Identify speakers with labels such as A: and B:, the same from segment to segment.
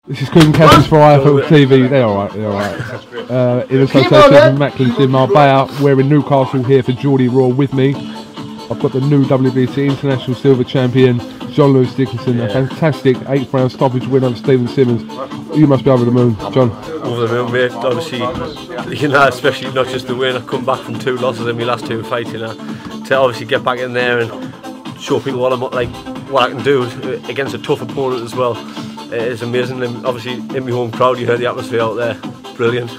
A: This is Coogan Cassius for IFL TV. They're alright, they're alright. In association with Macklin's in Marbella. We're in Newcastle here for Geordie Raw with me. I've got the new WBC International Silver Champion, Jon-Lewis Dickinson. A fantastic 8th round stoppage win over Simmons. You must be over the moon, John.
B: Over the moon, mate. Obviously, you know, especially not just the win. I've come back from 2 losses in my last 2 fights, you know. To obviously get back in there and show people what I can do against a tough opponent as well. It's amazing, and obviously in my home crowd you heard the atmosphere out there, brilliant.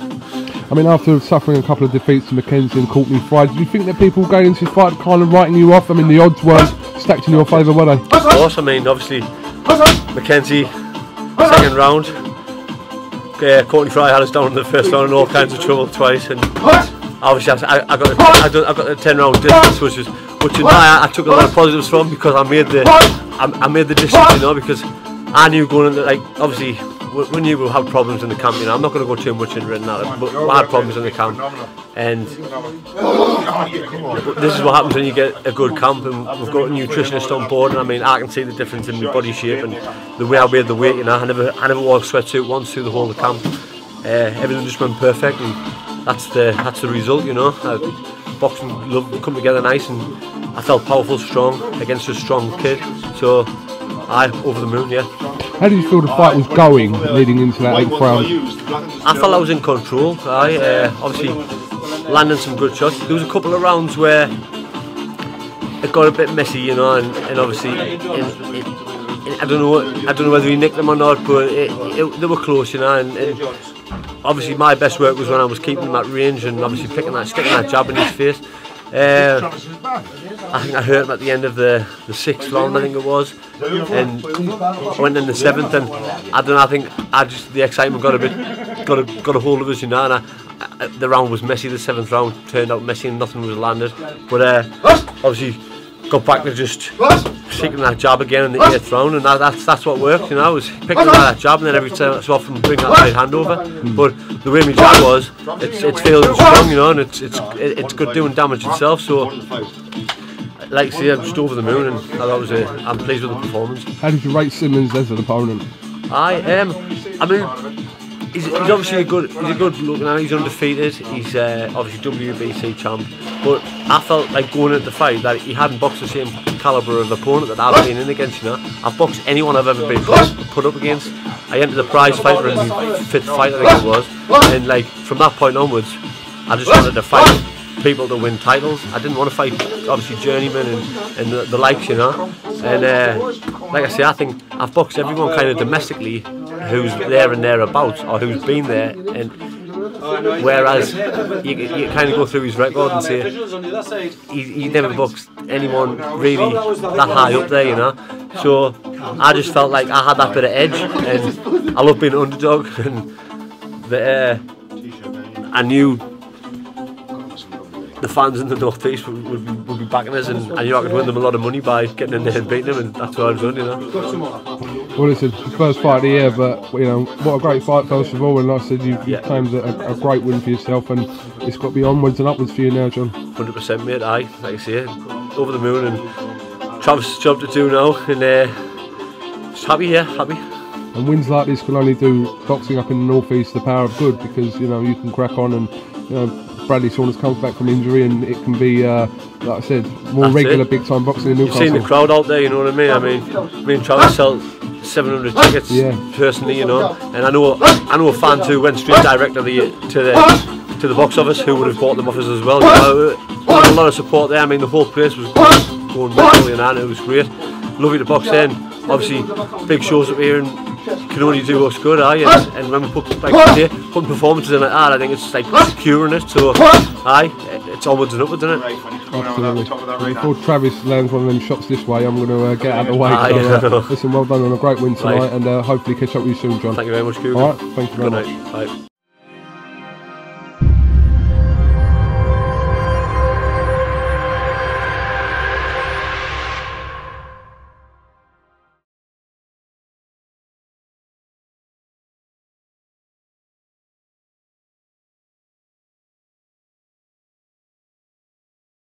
A: I mean, after suffering a couple of defeats to Mackenzie and Courtney Fried, do you think that people going into this fight kind of writing you off? I mean, the odds weren't stacked in your favour, were they?
B: Of course, I mean, obviously Mackenzie, 2nd round, Courtney Fried had us down in the 1st round in all kinds of trouble twice, and obviously I got the 10 round distance, which I took a lot of positives from, because I made the distance, you know, because I knew going into, like, obviously we knew we'll have problems in the camp, you know. I'm not going to go too much into it now, but we had problems in the camp, and this is what happens when you get a good camp, and we've got a nutritionist on board, and I mean, I can see the difference in my body shape and the way I weighed the weight, you know. I never wore a sweatsuit once through the whole of the camp. Everything just went perfect, and that's the result, you know. Boxing come together nice, and I felt powerful, strong against a strong kid, so over the moon, yeah.
A: How did you feel the fight was going leading into that 8th round?
B: I felt I was in control. Obviously landing some good shots. There was a couple of rounds where it got a bit messy, you know, and obviously I don't know whether he nicked them or not, but they were close, you know, and obviously my best work was when I was keeping him at range and obviously sticking that jab in his face. I think I hurt him at the end of the 6th round, I think it was, and I went in the 7th, and I don't know, I think the excitement got a hold of us, you know, and the round was messy. The 7th round turned out messy and nothing was landed, but obviously got back to just sticking that jab again in the 8th round, and that's what worked, you know. I was picking up that jab, and then every time so often bring that right hand over. But the way my jab was, it's feeling strong, you know, and it's good doing damage itself. So, like I say, I'm just over the moon, and I'm pleased with the performance.
A: How did you rate Simmons as an opponent?
B: I mean, he's obviously a good look now. He's undefeated. He's obviously WBC champ. But I felt like going into the fight that he hadn't boxed the same calibre of opponent that I've been in against, you know. I've boxed anyone I've ever been put up against. I entered the prize fight for a 5th fight, I think it was. And like from that point onwards, I just wanted to fight people to win titles. I didn't want to fight obviously journeymen and the likes, you know. And like I say, I think I've boxed everyone kind of domestically who's there and thereabouts, or who's been there, and whereas you kind of go through his record and say he never boxed anyone really that high up there, you know. So I just felt like I had that bit of edge, and I love being an underdog, and I knew the fans in the North East would be backing us, and you know, I could win them a lot of money by getting in there and beating them, and that's what I've done, you know.
A: Well, it's the first fight of the year, but you know, what a great fight first of all, and like I said, you claimed a great win for yourself, and it's got to be onwards and upwards for you now, John.
B: 100%, mate. Like I say, over the moon, and Travis' job to do now, and just happy, yeah, happy.
A: And wins like this can only do boxing up in the North East the power of good, because you know you can crack on, and you know, Bradley Saunders comes back from injury, and it can be, like I said, more regular big time boxing in Newcastle.
B: You've seen the crowd out there, you know what I mean? I mean, me and Travis sell 700 tickets personally, you know, and I know a fan who went straight directly to the box office who would have bought them off us as well. You know, there was a lot of support there. I mean, the whole place was going mental, you know, and it was great. Lovely to box in. Obviously, big shows up here, and can only do us good, and when we put putting performances in like that, I think it's like securing it. So, it's onwards and upwards, isn't it?
A: Absolutely. Before Travis lands one of them shots this way, I'm going to get out of the way. Listen, well done on a great win tonight, and hopefully catch up with you soon, John.
B: Thank you very much, Coogan.
A: All right, thank you very much.
B: Good night. Bye.